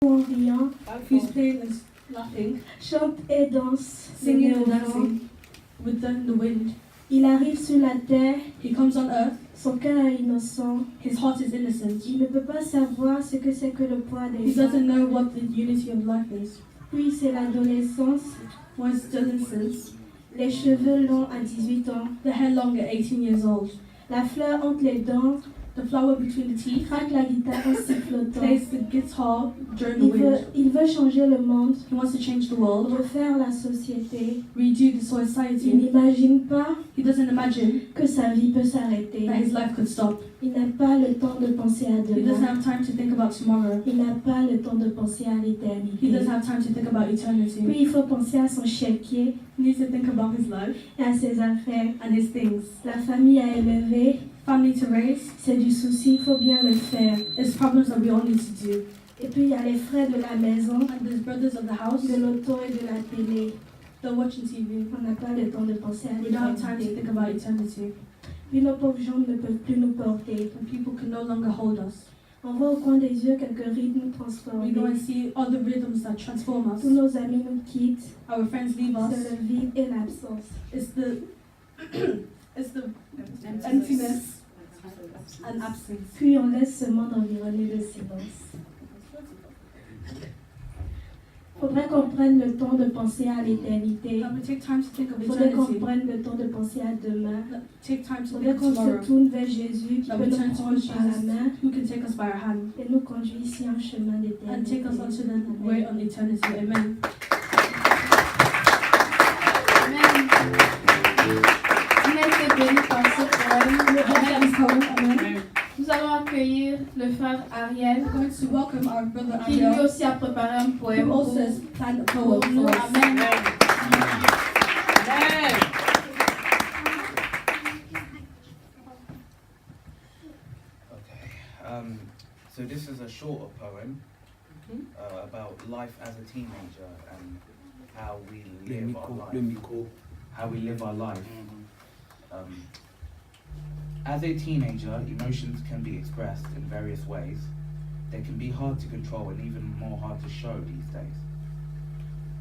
en riant, who's playing and laughing, chante et danse, singing le and vent. dancing with the wind. Il arrive sur la terre, He comes on earth, son cœur est innocent. his heart is innocent. Il ne peut pas savoir ce que c'est que le poids He des doesn't gens. know what the unity of life is. Puis c'est l'adolescence, Once adolescence, les cheveux longs à 18 ans, the hair long at 18 years old, la fleur entre les dents, the flower between the teeth, craque la guitare en sifflotant. plays the guitar during the wind. Il veut changer le monde, He wants to change the world, refaire la société. redo the Il society. n'imagine pas He doesn't imagine que sa vie peut s'arrêter. that his life could stop. Il n'a pas le temps de penser à He doesn't demain. have time to think about tomorrow. Il n'a pas le temps de penser à He l'éternité. doesn't have time to think about eternity. Puis il faut penser à son chéquier He needs to think about his life et à ses affaires. and his things. La famille à élever, Family to raise, c'est du souci, il faut bien le faire. there's problems that we all need to do. Et puis il y a les frais de la maison, And there's brothers of the house, de l'auto et de la télé. they're watching TV. On n'a pas le temps de penser à We don't have time to l'éternité. think about eternity. Puis nos pauvres jambes ne peuvent plus nous porter. And people can no longer hold us. On voit au coin des yeux quelques rythmes We go and transformés. see other rhythms that transform us. Tous nos amis nous quittent. Our friends leave us. C'est le vide et l'absence. It's the it's the emptiness and absence. Puis on laisse ce monde environné de silence. Faudrait qu'on prenne le temps de penser à l'éternité. And we take time to think of Faudrait qu'on eternity. prenne le temps de penser à demain. Take time to Faudrait think qu'on of tomorrow. se tourne vers Jésus qui That peut we nous turn prendre towards par la Jesus, main who can take us by our hand et nous conduire ici en chemin and d'éternité. take us onto the way on eternity. Amen. Amen. On a été bénis par ce poème. Amen. Nous allons accueillir le frère Ariel, We're going to welcome our brother qui lui Ariel, aussi a préparé un poème who pour also has planned a pour poem nous. for us. Amen. Okay. So this is a shorter poem about life as a teenager and how we live our life. How we live our life. As a teenager, emotions can be expressed in various ways. They can be hard to control and even more hard to show these days.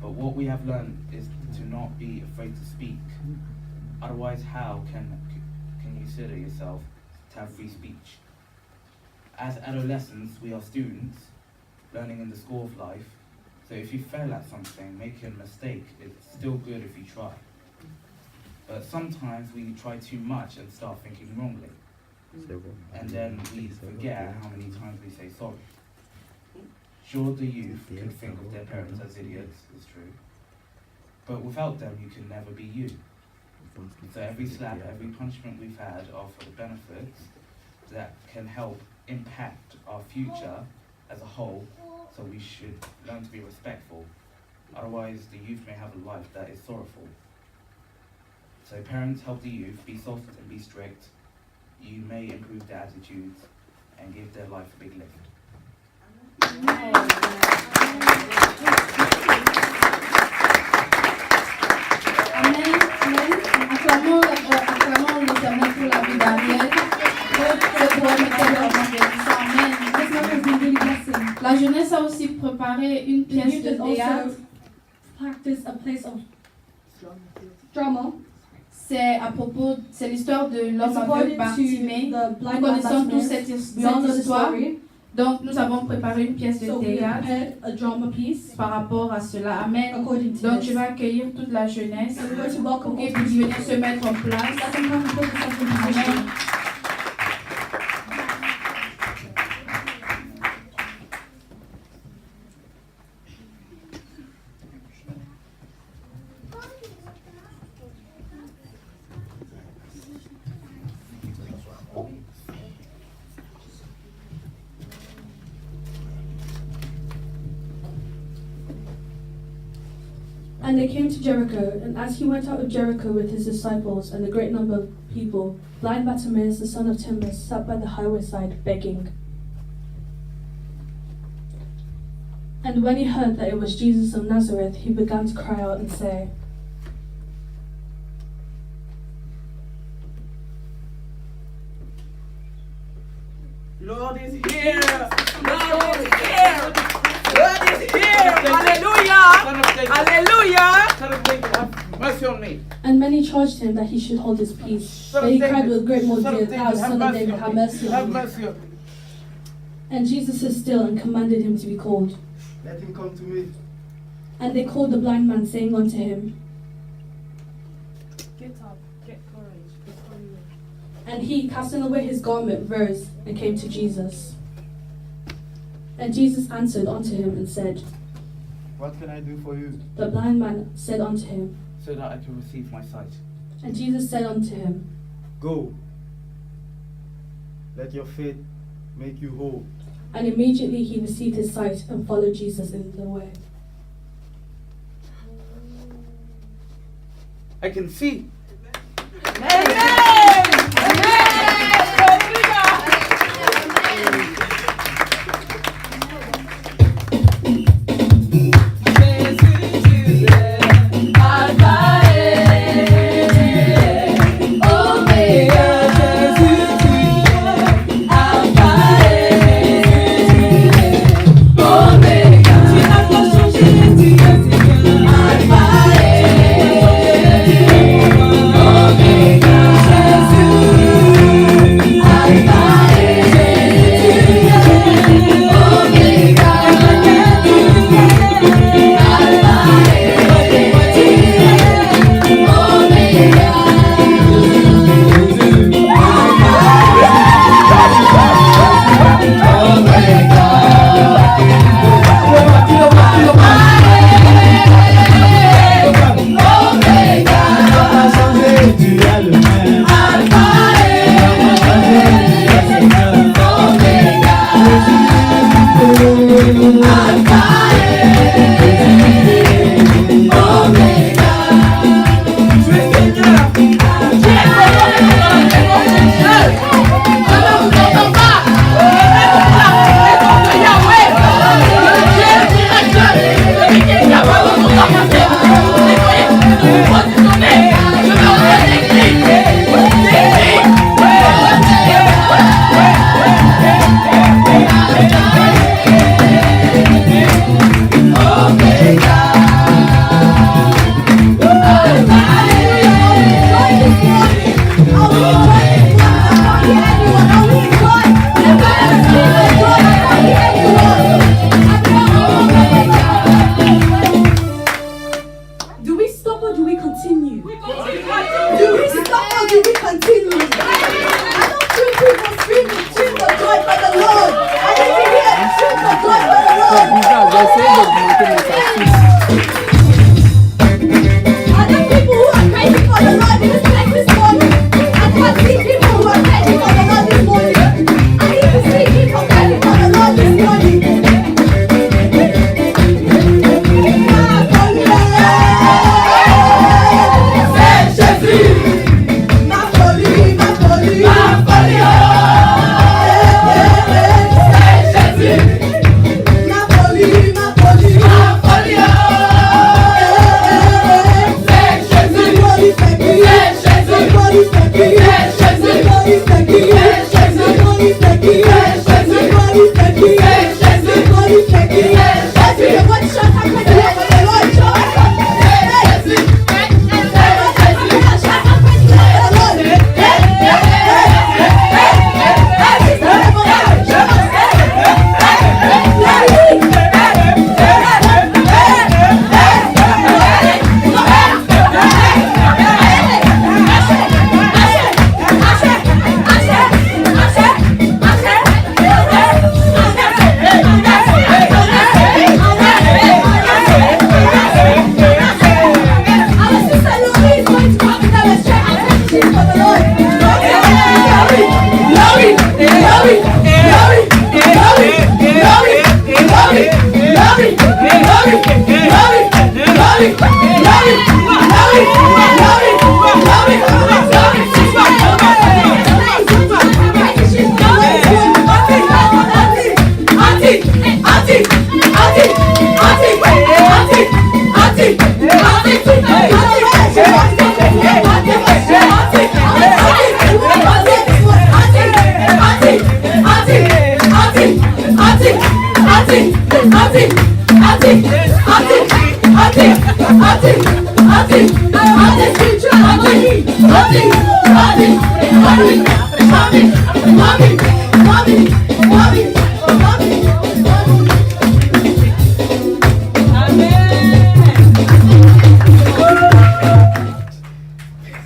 But what we have learned is to not be afraid to speak. Otherwise, how can you consider yourself to have free speech? As adolescents, we are students learning in the school of life. So if you fail at something, make a mistake, it's still good if you try. But sometimes we try too much and start thinking wrongly. And then we forget how many times we say sorry. Sure, the youth can think of their parents as idiots, it's true. But without them, you can never be you. So every slap, every punishment we've had are for the benefits that can help impact our future as a whole. So we should learn to be respectful. Otherwise, the youth may have a life that is sorrowful. So parents, help the youth, be soft and be strict. You may improve their attitudes and give their life a big lift. Amen. Amen. Acclamons l'Éternel pour la vie d'Ariel. Ce poème était vraiment bénissant. Amen. This one has been really blessing. La jeunesse a aussi préparé une The pièce youth de has théâtre. also practiced a place of drama. C'est l'histoire de l'homme It's aveugle according Bartimée. to the Nous blind man connaissons tous Bartimaeus. We all know cette the histoire. story. Donc nous avons préparé une pièce de So we théâtre prepared a drama piece par rapport à cela. Amen. according to Donc this. je vais accueillir toute la jeunesse So we're going to welcome pour all qu'ils puissent venir se mettre en place. Let them come and put themselves in position. Amen. And they came to Jericho, and as he went out of Jericho with his disciples and a great number of people, blind Bartimaeus, the son of Timaeus, sat by the highway side begging. And when he heard that it was Jesus of Nazareth, he began to cry out and say, Lord is here! Lord is here! Hallelujah. Son of David, have mercy on me. And many charged him that he should hold his peace. Son But of he David, cried with great more Son of zeal, David, Thou, Son of David, have mercy Have on me. mercy on me. And Jesus stood still and commanded him to be called. Let him come to me. And they called the blind man, saying unto him, Get up. Get courage. Before you and he, casting away his garment, rose and came to Jesus. And Jesus answered unto him and said, What can I do for you? The blind man said unto him, So that I can receive my sight. and Jesus said unto him, Go. Let your faith make you whole. and immediately he received his sight and followed Jesus in the way. I can see. Auntie,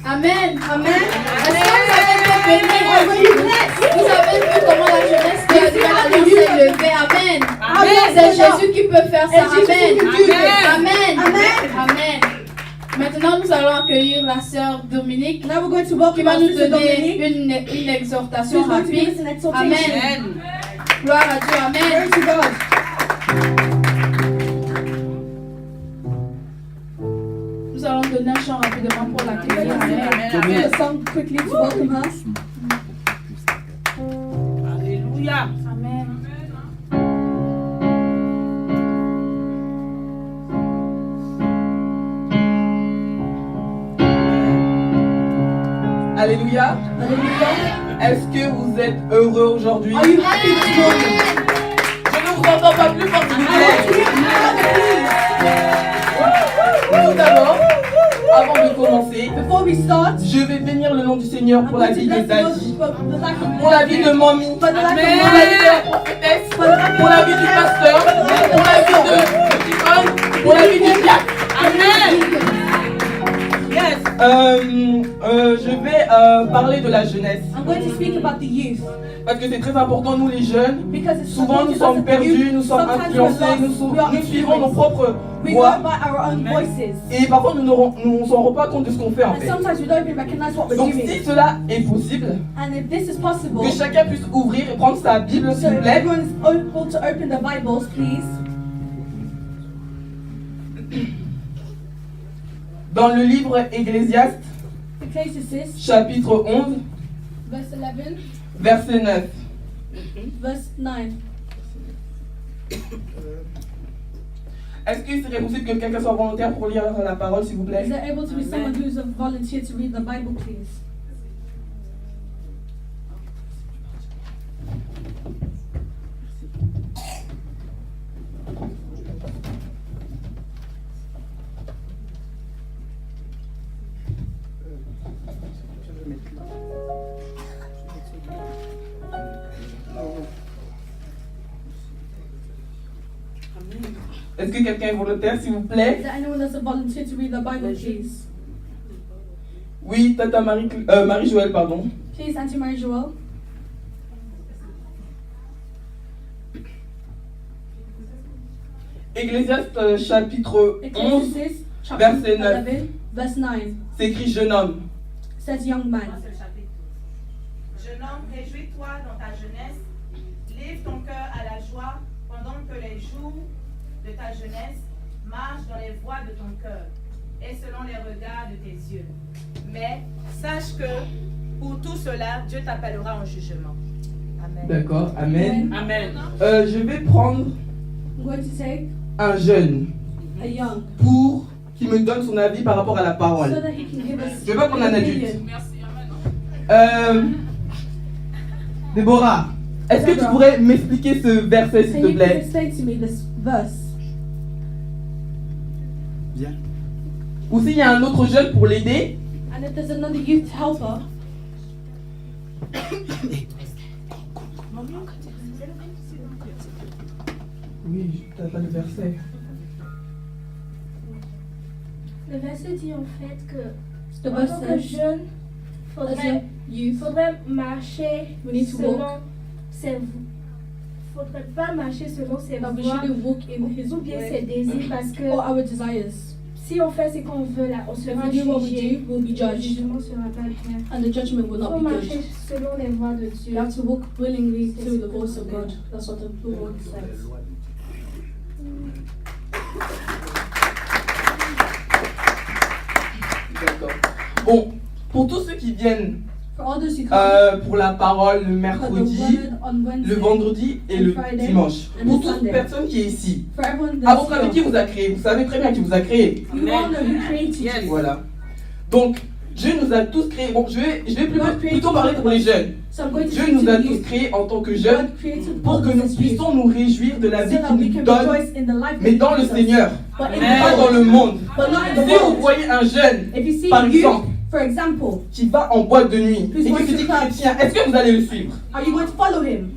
Amen. Amen. Est-ce que vous avez été bénis? Vous avez vu comment la jeunesse qui a dit la langue s'est levée. Amen. Amen. C'est Jésus qui peut faire ça. Amen. Amen. Amen. Amen. Maintenant, nous allons accueillir la sœur Dominique Now we're going to qui welcome va our nous sister donner Dominique. une exhortation She's going to give rapide. us an exhortation. Amen. Gloire à Dieu. Amen. Glory to God. Nous allons donner un chant rapidement pour l'accueillir. Amen. Sing a song quickly to welcome her. Alléluia. Amen. Alléluia. Est-ce que vous êtes heureux aujourd'hui? Are you happy this morning? Je ne vous entends pas plus fort s'il vous plaît. Tout d'abord, avant de commencer, Before we start, je vais bénir le nom du Seigneur pour la I'm vie going de to bless the Lord Daddy, for the life of pour la vie de Mamie, for the life of pour la vie de la prophétesse, pour la vie du pasteur, pour la vie de Tifon, pour la vie du diacre. Amen. Yes. Je vais parler de la jeunesse. I'm going to speak about the youth Parce que c'est très important, nous les jeunes. because it's Souvent nous sommes perdus, nous sommes influencés, nous suivons nos propres we go voies. by our own voices, Et parfois nous ne nous rendons pas compte de ce qu'on fait en and fait. sometimes we don't even recognize what we're Donc doing. si cela est possible, And if this is possible, que chacun puisse ouvrir et prendre sa Bible so s'il vous if plaît. everyone is able to open the Bibles, please. Dans le livre Ecclésiaste, Ecclesiastes, chapitre 11, verse 11, verset 9. verse 9. Est-ce qu'il serait possible que quelqu'un soit volontaire pour lire la parole s'il vous Is plaît? there able to be someone who's a volunteer to read the Bible, please? Est-ce que quelqu'un est volontaire s'il vous plaît? Is there anyone that's a volunteer to read the Bible, please? Oui, Tata Marie-Joëlle, pardon. Please, Auntie Mary Joel. Ecclésiaste chapitre 11, Ecclesiastes, verset 9. 11, verse 9. C'est écrit jeune homme. Says young man. Jeune homme, réjouis-toi dans ta jeunesse, livre ton cœur à la joie pendant que les jours de ta jeunesse marchent dans les voies de ton cœur et selon les regards de tes yeux. Mais sache que pour tout cela, Dieu t'appellera en jugement. Amen. D'accord, amen. Amen. Je vais prendre I'm going to take un jeune a young pour qu'il me donne son avis par rapport à la so parole. that he can give us Je veux pas qu'on en an adulte. opinion. Déborah, est-ce que tu pourrais m'expliquer ce verset s'il Can te you please plaît? explain to me this verse? Bien. Ou s'il y a un autre jeune pour l'aider? And if there's another youth helper, Oui, t'as pas le verset. Le verset dit en fait que the en verse tant que says, jeune, as a faudrait youth, marcher we need to selon walk, ses faudrait pas marcher selon ses that we voies shouldn't walk in his ou bien ses way désirs parce que or our desires. si on fait ce qu'on veut là, on If sera we do what we jugé. do, we'll be Le judged, jugement sera pas bien. and the judgment will Il not faut be marcher good. selon les voies de Dieu. You have to walk willingly to the voice of God. That's what the Lord says. D'accord. Bon, pour tous ceux qui viennent For all those who come pour la parole le for the mercredi, word on Wednesday, le vendredi et le Friday dimanche. and Pour the toute Sunday. personne qui est ici, for everyone à that's votre avis, qui here, vous a créé? Vous savez très bien qui vous a créé. you all know who created Yes. you. Voilà. Donc, Dieu nous a tous créés. Bon, je vais plutôt parler pour les jeunes. So I'm going to Dieu speak nous to a the tous youth. créés en tant que jeunes God created pour all que of nous us youth, puissions nous réjouir de la so vie that we qu'il can nous donne, rejoice in the life mais that dans He le gives us. Seigneur, But in Amen. pas the dans world, le monde. but not in the Si vous world. voyez un jeune If you see par a youth, exemple, for example, qui va en boîte de nuit Who's et going qui se to dit club? chrétien, est-ce que vous allez le suivre? are you going to follow him?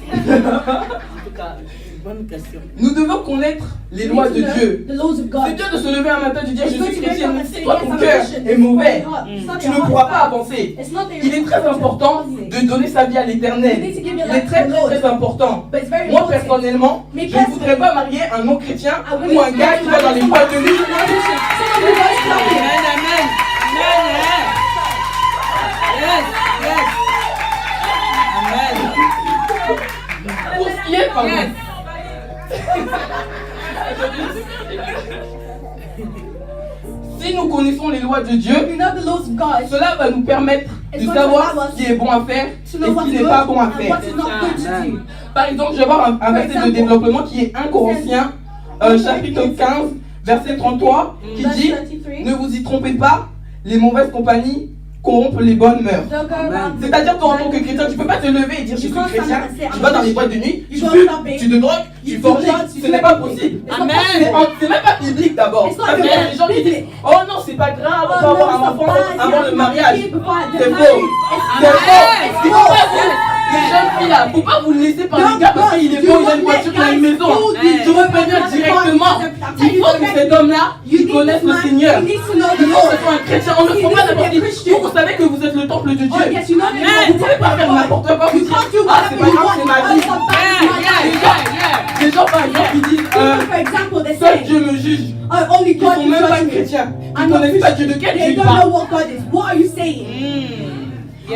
En tout cas, bonne question. Nous devons connaître les We lois need de to know Dieu. the laws of C'est God. bien de se lever un matin et de dire je It's going suis to make chrétien, up mais and si say, toi yes, ton I'm a cœur Christian. est mauvais, It's not tu your ne heart pourras is pas bad. avancer. It's not that Il est you're très supposed to important follow de donner sa vie à l'éternel. You need to give your Il est life très to the très Lord. très important. But it's very Moi important. personnellement, Me je ne voudrais pas marier un non-chrétien ou un gars qui va dans les boîtes de nuit. Someone who goes clubbing. Amen, amen. Amen. Yes, yes. Amen. Pour ce qui est, pardon. Yes. Si nous connaissons les lois de Dieu, You know the laws of God. cela va nous permettre de savoir ce qui est bon à faire et To know ce what's qui n'est good pas bon à and faire. what is not good to do. Par exemple, je vais voir un verset de example, développement qui est 1 Corinthiens, chapitre 15, verset 33, qui Verse dit 33. ne vous y trompez pas, les mauvaises compagnies corrompent les bonnes mœurs. Don't go around. C'est-à-dire toi en tant que chrétien, tu peux pas te lever et dire je suis chrétien, tu vas dans les boîtes de nuit, tu You go fumes, clubbing, tu te drogues, tu you do forniques, drugs, you ce do n'est pas everything. possible. It's not Amen. possible. C'est même pas biblique d'abord. It's not Parce qu'il y a des gens qui disent biblique. oh non c'est pas grave, on Oh peut no, avoir un it's not enfant bad. avant You le have to mariage. have a kid before C'est the faux. marriage. C'est It's faux. bad. Il faut pas vous, les jeunes filles là, faut pas vous laisser par les gars parce qu'il est beau, il a une voiture, il a une maison. Je veux prévenir directement. Il faut que cet homme-là, il connaisse le Seigneur. Il faut que ce soit un chrétien. On ne faut pas n'importe qui. Vous savez que vous êtes le temple de Dieu. Oh yes, you know Vous ne pouvez pas faire n'importe quoi. Vous You dites can't do ah c'est whatever pas you grave, c'est ma want. vie. Yeah. Les gens par exemple qui disent For example, they seul say, Dieu me juge. oh, only Ils God sont can même pas judge me. chrétiens. Ils I'm ne not connaissent pas Dieu. Christian. De quel They Dieu don't parle? know what God is. What are you saying?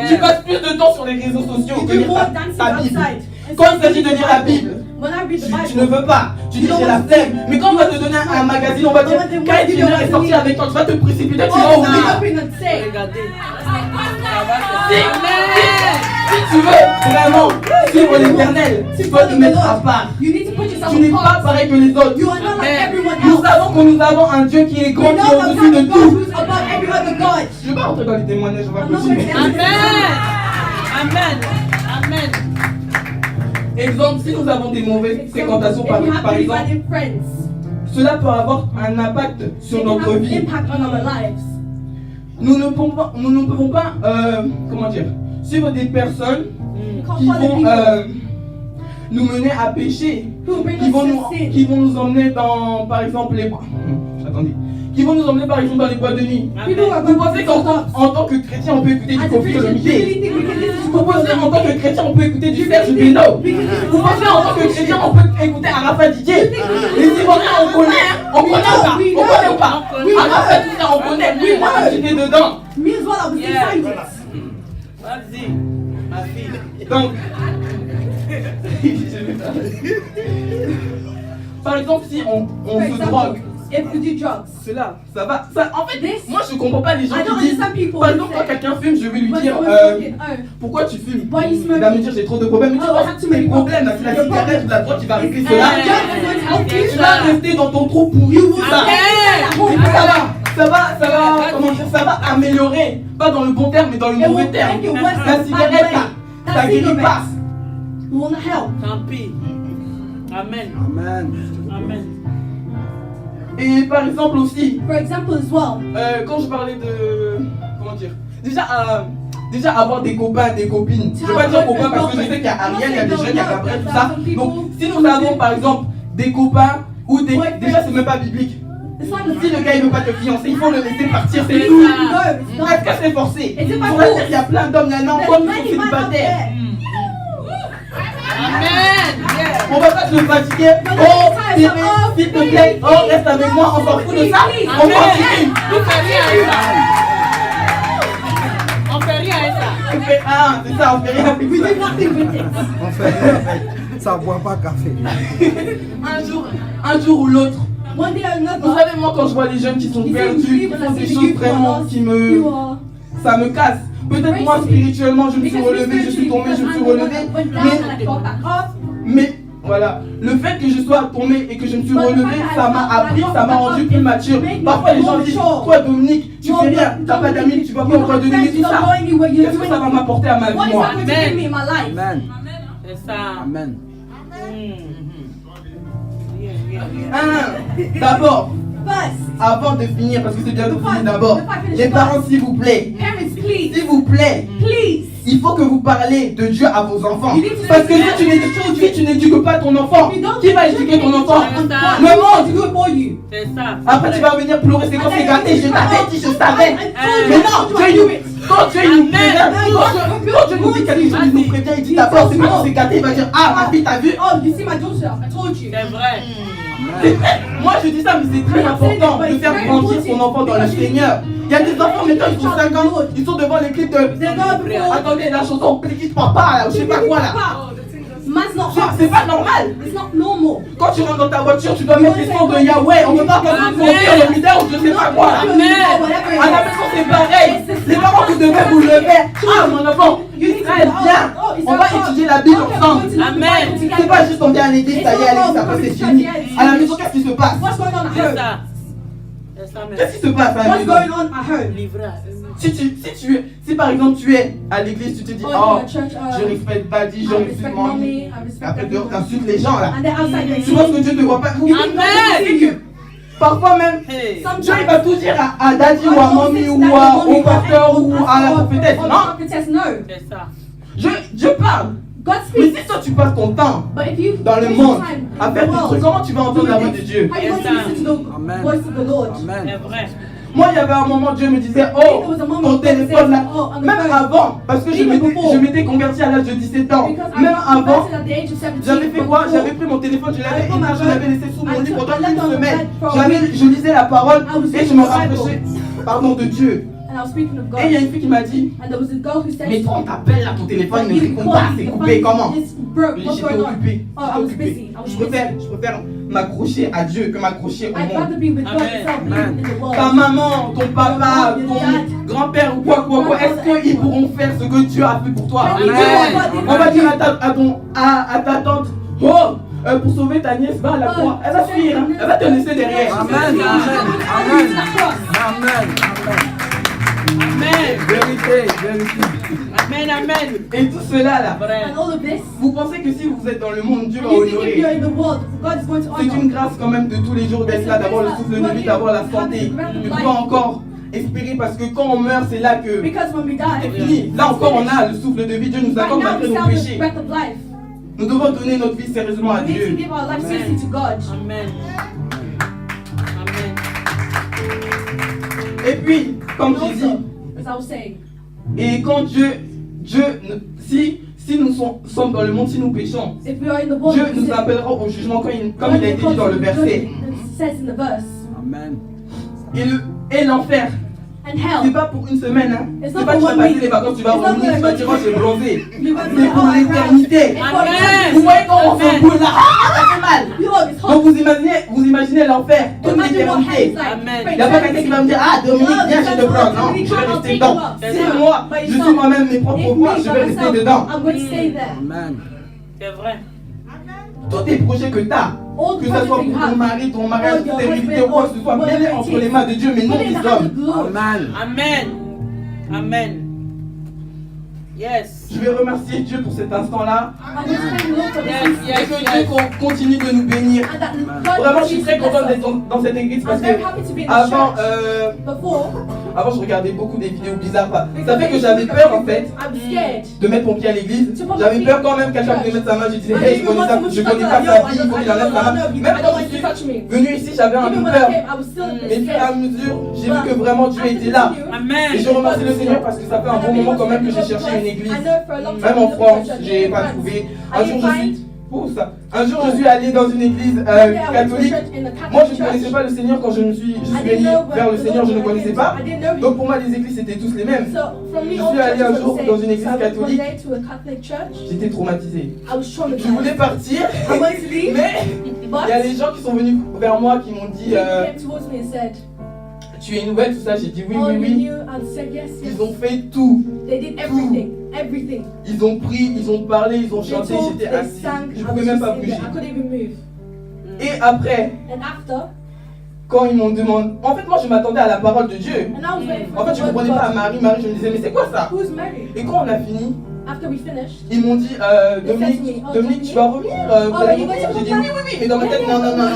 Tu passes plus de temps sur les réseaux sociaux You que do lire more ta dancing Bible. outside. Quand il s'agit de lire la Bible, When I read the tu ne Bible, veux pas. Tu dis j'ai la flemme. Mais quand on va te donner un magazine, on va dire Kyle Jenner est sorti avec toi, tu vas te précipiter, tu vas oh, oublier. stop open and say, Regardez. Si tu veux vraiment suivre l'éternel, tu dois te mettre à part. you need to put yourself Tu n'es pas apart. pareil que les autres. You are not like everyone Nous else. savons que nous avons un Dieu qui est We grand, know qui est that we au-dessus have a de God tout. who's above every other God. Je ne vais pas rentrer dans les témoignages, on va I'm not continuer. going to Amen. Amen. Exemple, si nous avons des mauvaises If fréquentations par you have exemple, really bad friends, cela peut avoir un impact sur it can notre have an vie. impact on our lives. Nous ne pouvons pas, comment dire, suivre des personnes We can't qui follow vont people nous mener à pécher, who bring qui us vont to sin. qui vont nous emmener dans, par exemple, les attendez, qui vont nous emmener par exemple dans les boîtes de nuit. People who are Vous going pensez to qu'en stop. en tant que chrétien on peut écouter du As a Kofi Christian, do you Olomide? really think we can listen to Vous pensez en tant que chrétien on peut écouter du Serge think Beno? we can listen Vous to pensez en tant que chrétien on peut écouter Arafat Didier? Les Ivoiriens on connaît, hein? On connaît ou pas? we On connaît ou pas? On connaît. Arafat tout ça on connaît, oui moi j'étais dedans. Me as well, I was Yeah. inside it. Vas-y, ma fille. Donc, par exemple, si on For se example, drogue, if we do drugs, cela, ça va. Ça, en fait, This- moi je comprends pas les gens I don't qui disent. understand people Par who exemple, say- quand quelqu'un fume, je vais lui when dire someone's smoking, pourquoi tu fumes? Why you Il va me smoking? dire j'ai trop de problèmes. Mais tu Oh, vois, I have too tes many problèmes, là, c'est la Your cigarette ou la drogue qui va régler drugs cela. are going to help you. Tu vas rester dans ton trou pourri. Ça. Amen. Et ça va améliorer, pas dans le bon terme, mais dans le It mauvais will terme. make it worse in La a bad cigarette way. là, ça That guérit cigarette pas. will not help. Tant pis. Amen. Amen. Amen. Et par exemple aussi, For example, as well, quand je parlais de, comment dire, déjà avoir des copains, des copines. Je ne veux pas dire copains parce que je sais qu'il y a Ariel, il y a des jeunes, il y a Gabriel, tout ça. Donc si nous avons par exemple des copains ou des, déjà c'est même pas biblique. it's not Si le gars il veut pas te fiancer, il faut le laisser partir, c'est C'est tout. ça. No, it's not. Est-ce que c'est forcé? Et c'est pas Sur la faux. terre, il y a plein d'hommes, il y a un There's enfant qui sont many men out célibataires. there. Amen. Yeah. On va pas te le fatiguer. Oh, Thierry, s'il te plaît, oh, reste avec moi, on s'en fout de ça. On Amen. continue. On fait rien à ça. On fait rien à ça. On fait c'est ça, on fait rien avec We ça. do nothing with it. On fait rien avec. Ça boit pas café. Un jour ou l'autre. One day or Vous another, savez, moi, quand je vois des jeunes qui sont perdus, qui font des choses vraiment qui me. Ça me casse. Peut-être moi, spirituellement, je me suis relevé, je suis tombé, je me suis relevé. Mais Voilà, le fait que je sois tombé et que je me suis relevé, ça m'a appris, ça m'a rendu plus mature. Parfois les gens disent, toi Dominique, tu fais rien, t'as pas d'amis, tu vas pas encore donner, mais tout ça, qu'est-ce que ça va m'apporter à ma vie, moi? Amen. C'est ça. Amen. D'abord, avant de finir, parce que c'est bientôt fini d'abord, les parents s'il vous plaît, s'il vous plaît, il faut que vous parlez de Dieu à vos enfants. Parce que si tu n'éduques pas ton enfant, qui va éduquer ton enfant? Le monde. C'est ça. Après tu vas venir pleurer, c'est quand c'est gâté, je t'avais dit, je savais. Mais non, quand Dieu nous prévient, quand Dieu nous dit quelque chose, il nous prévient, il dit d'abord, c'est quand c'est gâté, il va dire, ah ma fille, t'as vu? C'est vrai. Moi je dis ça, mais c'est très important de faire grandir son enfant dans le Seigneur. Il y a des enfants maintenant, ils sont 5 ans, ils sont devant les clips de... Attendez, la chanson Pliquis Papa, là, ou je sais pas quoi là. C'est pas normal. Quand tu rentres dans ta voiture, tu dois mettre les sons de Yahweh. On ne peut pas faire le leader ou je sais pas quoi là. À la maison c'est pareil. Les parents vous devez vous lever. Ah mon enfant, Israël, viens. On va étudier la Bible ensemble. Amen. C'est pas juste on vient à l'église, ça y est, à l'église, après c'est fini. À la maison, qu'est-ce qui se passe? C'est ça. C'est ça, Qu'est-ce qui se passe à la maison? Livrage. Si par exemple tu es à l'église, tu te dis, oh, je respecte pas dit, je respecte mamie. Après dehors, t'insultes les gens là. Tu vois ce que Dieu ne voit pas. Amen. Parfois même, Dieu il va tout dire à daddy ou à mamie ou au pasteur ou à la prophétesse. Non, C'est ça. Dieu parle. Mais si toi tu passes ton temps dans le monde à faire des trucs, comment tu vas entendre la voix de Dieu? Amen. Amen. C'est vrai. Moi, il y avait un moment, Dieu me disait, oh, ton téléphone là, même avant, parce que je m'étais converti à l'âge de 17 ans, même avant, j'avais fait quoi? J'avais pris mon téléphone, je l'avais laissé sous mon lit pendant une semaine. Je lisais la parole et je me rapprochais, de Dieu. Et il y a une fille qui m'a dit, mais toi on t'appelle là, ton téléphone ne répond pas, c'est coupé, comment? J'étais occupé. Je préfère m'accrocher à Dieu que m'accrocher au monde. Ta maman, ton papa, ton grand-père ou quoi, est-ce qu'ils pourront faire ce que Dieu a fait pour toi? On va dire à ta tante, oh, pour sauver ta nièce, va à la croix. Elle va fuir, hein. Elle va te laisser derrière. Amen. Amen. Vérité. Amen. Amen. Et tout cela là, Vrai. vous pensez que si vous êtes dans le monde, Dieu va honorer? C'est une grâce quand même de tous les jours d'être là, d'avoir le souffle de vie, d'avoir la santé, de pouvoir encore espérer, parce que quand on meurt, c'est là que c'est fini. Là encore, on a le souffle de vie. Dieu nous accorde malgré nos péchés. Nous devons donner notre vie sérieusement à Dieu. Amen. Amen. Et puis, comme je dis, et quand si nous sommes dans le monde, si nous péchons, Dieu nous appellera au jugement comme il a été dit dans le verset. Amen. Et l'enfer, c'est pas pour une semaine, hein. C'est pas que tu vas passer les vacances, tu vas revenir, tu vas dire, oh, j'ai bronzé. C'est pour l'éternité. Amen. Vous voyez comment on s'emboule là? Ah, ça fait mal. Donc vous imaginez l'enfer, toute l'éternité. Amen. Il n'y a pas quelqu'un qui va me dire, ah Dominique, viens, je te prends. Non, je vais rester dedans. Si moi, je suis moi-même mes propres voix, je vais rester dedans. Amen. C'est vrai. Tous tes projets que tu as, que ce soit pour ton mari, ton mariage, ta stérilité ou quoi que ce soit, mets-les entre les mains de Dieu, mais non des hommes. Amen. Amen. Amen. Yes. Je vais remercier Dieu pour cet instant-là. Yes, Et que Dieu continue de nous bénir. Vraiment, je suis très content d'être dans cette église parce que avant je regardais beaucoup des vidéos bizarres. Ça fait que j'avais peur en fait de mettre mon pied à l'église. J'avais peur quand même quelqu'un voulait mettre sa main. Je disais, hey, je connais pas sa vie, il faut qu'il enlève sa main. Même quand je suis venu ici, j'avais un peu peur. Mais au fur et à mesure, j'ai vu que vraiment Dieu était là. Amen. Et je remercie le Seigneur parce que ça fait un bon moment quand même que j'ai cherché une église. Même en France, j'ai pas trouvé. Un jour, je suis allé dans une église catholique. Moi, je ne connaissais pas le Seigneur quand je suis allé vers le Seigneur, je ne connaissais pas. Donc pour moi, les églises étaient tous les mêmes. Je suis allé un jour dans une église catholique. J'étais traumatisé. Je voulais partir, mais il y a des gens qui sont venus vers moi qui m'ont dit tu es nouvelle, tout ça. J'ai dit oui. Ils ont fait tout. everything. Ils ont pris, ils ont parlé, ils ont They chanté, talked, j'étais they assis. sang, Je I pouvais was même just pas sitting bouger. there. I couldn't even move. Et après, And after, quand ils m'ont demandé... En fait, moi, je m'attendais à la parole de Dieu. and I was waiting for En fait, the je word comprenais of pas à God. Marie. Marie, je me disais, mais c'est quoi ça? Who's Mary? Et quand on a fini, After we finished, ils m'ont dit, Dominique, Dominique, tu vas revenir vous allez you revenir. want to J'ai dit, come oui, oui, oui. Mais dans ma tête, non, non, non, non. not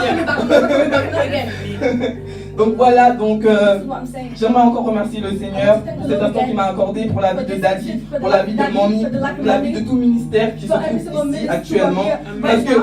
coming back, not coming back, not again. Donc voilà, donc... This is what I'm saying. J'aimerais encore remercier le Seigneur pour cet instant qu'il m'a accordé, pour la vie de Daddy, pour la vie de Mommy, pour la vie de tout ministère qui se trouve ici actuellement. Parce que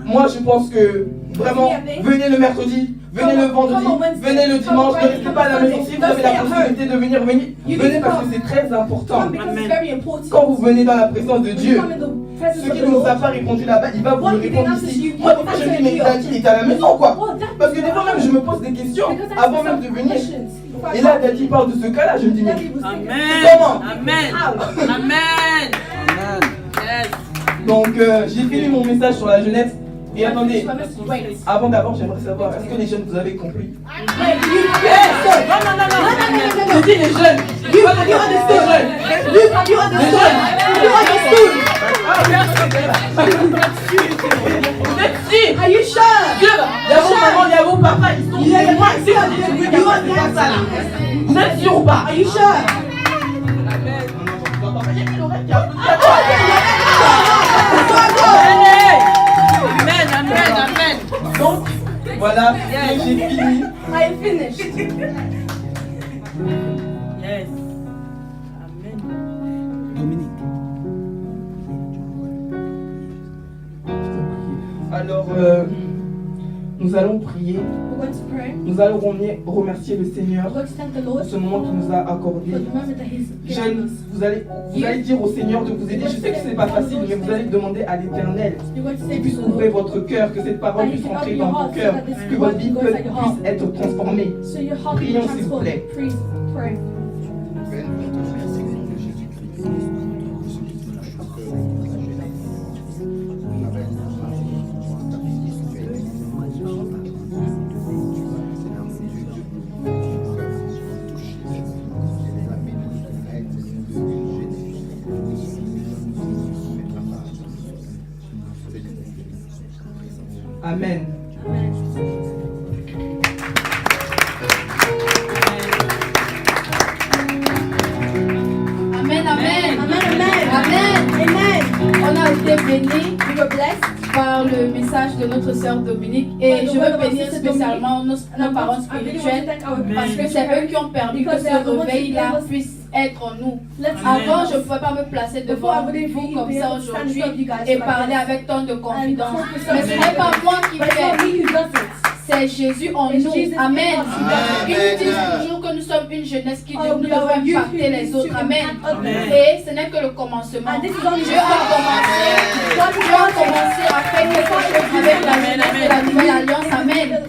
moi je pense que vraiment, venez le mercredi, venez le vendredi, venez le dimanche, ne restez pas à la maison. Si vous avez la possibilité de venir, venez parce que c'est très important. Come because it's very important. Quand vous venez dans la présence de When you Dieu, come in the presence ce of qui the ne nous a Lord, pas répondu là-bas, il va vous What le he répondre didn't ici. answer you, Moi, des fois, je me dis, mais Daddy, il est à la maison, quoi. Parce que des fois même, je me pose des questions because I avant asked même de some venir. questions before I Et là, got Daddy parle de ce cas-là, je me dis, mais Daddy was thinking, comment? Amen. how? Amen. Amen. Yes. Donc, j'ai fini mon message sur la jeunesse. Et attendez, Wait. avant d'abord, j'aimerais savoir, est-ce que les jeunes, vous avez compris? Non, non, non, non. J'ai dit les jeunes. Have you understood? Have you understood? Have you understood? Vous êtes si. Are you sure? Il y a vos mamans, il y a vos papas, ils sont témoins. Si vous dites oui, d'accord, c'est pas ça là. Vous êtes sûr ou pas? Are you sure? Amen, amen, amen. Donc, voilà, j'ai fini. I am finished. Yes. Amen. Alors, nous allons prier. We're going to pray. Nous allons remercier le Seigneur We're going to thank the pour Lord ce moment qu'il nous a accordé. for the moment that He's given Jeunes, us. vous allez dire au Seigneur de vous aider. Je sais que ce n'est pas facile, mais vous allez demander à l'Éternel You're going to say qu'il to puisse the ouvrir Lord, votre cœur, que cette parole puisse entrer dans vos cœurs, que votre vie puisse être transformée. so your heart Prions, will s'il vous transform. plaît. Please pray. Amen. Amen, amen. Amen, Amen. Amen. On a été bénis We were blessed. par le message de notre sœur Dominique et je veux bénir spécialement nos parents spirituels parce que c'est eux qui ont permis que ce réveil-là puisse être en nous. Avant, je ne pouvais pas me placer devant vous comme ça aujourd'hui et parler avec tant de confidence. Mais ce n'est pas moi qui fais, c'est Jésus en nous. Amen. Il nous dit toujours que nous sommes une jeunesse qui nous devons impacter les autres. Amen. Et ce n'est que le commencement. Dieu a commencé à faire quelque chose avec la jeunesse de la nouvelle alliance. Amen.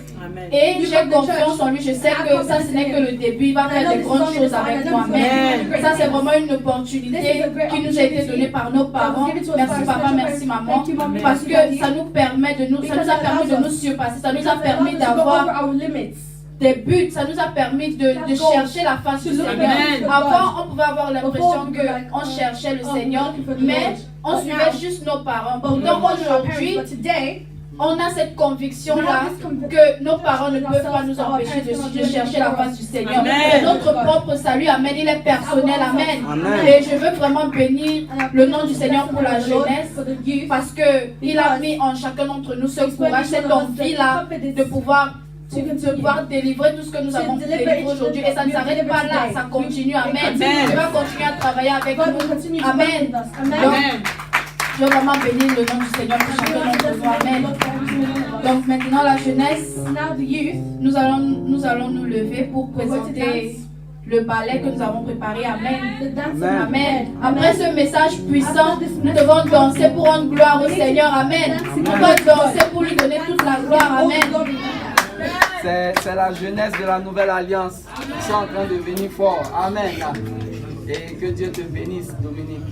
Et j'ai confiance en lui. Je sais que ça, ce n'est que le début. Il va faire de grandes choses avec moi. Amen. Ça, c'est vraiment une opportunité qui nous a été donnée par nos parents. Merci papa, merci maman. Parce que ça nous permet de nous, ça nous a permis de nous surpasser. Ça nous a permis d'avoir des buts. Ça nous a permis de chercher la face du Seigneur. Avant, on pouvait avoir l'impression qu'on cherchait le Seigneur, mais on suivait juste nos parents. Donc aujourd'hui, on a cette conviction-là que nos parents ne peuvent pas nous empêcher de chercher la face du Seigneur. C'est notre propre salut, amen. Il est personnel, amen. Et je veux vraiment bénir le nom du Seigneur pour la jeunesse, parce qu'il a mis en chacun d'entre nous ce courage, cette envie-là de pouvoir délivrer tout ce que nous avons délivré aujourd'hui. Et ça ne s'arrête pas là, ça continue, amen. Tu vas continuer à travailler avec nous, amen. Donc, je veux vraiment bénir le nom du Seigneur pour chacun d'entre nous, amen. Donc maintenant la jeunesse, nous allons nous lever pour présenter le ballet que nous avons préparé, amen. Amen. Après ce message puissant, nous devons danser pour rendre gloire au Seigneur, amen. Nous devons danser pour lui donner toute la gloire, amen. C'est la jeunesse de la nouvelle alliance qui sont en train de venir fort. Amen. Et que Dieu te bénisse, Dominique.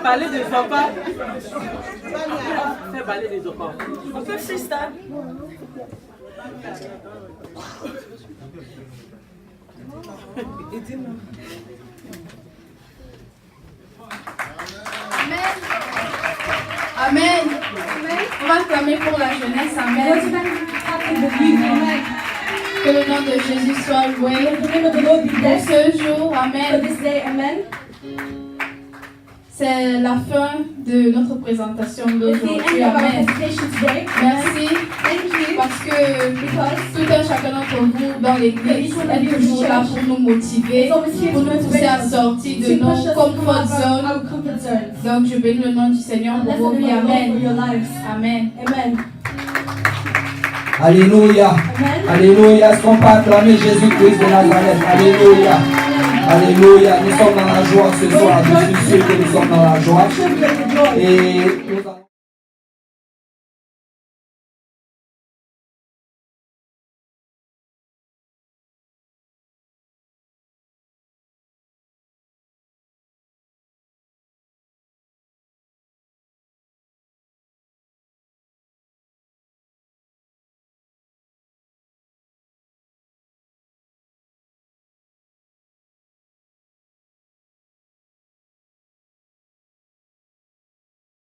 Parler des enfants. Fais parler des enfants. On fait freestyle. Amen. On va clamer pour la jeunesse. Amen. Que le nom de Jésus soit loué. Pour ce jour. Amen. C'est la fin de notre présentation d'aujourd'hui. Amen. Merci. Parce que tout un chacun d'entre vous dans l'église est toujours là pour nous motiver, pour nous pousser à sortir de nos comfort zones. Donc je bénis le nom du Seigneur pour vos vies. Amen. Amen. Alléluia. Alléluia. Est-ce qu'on peut acclamer Jésus-Christ de Nazareth? Alléluia. Alléluia. Nous sommes dans la joie ce soir. Je suis sûr que nous sommes dans la joie. Et nous allons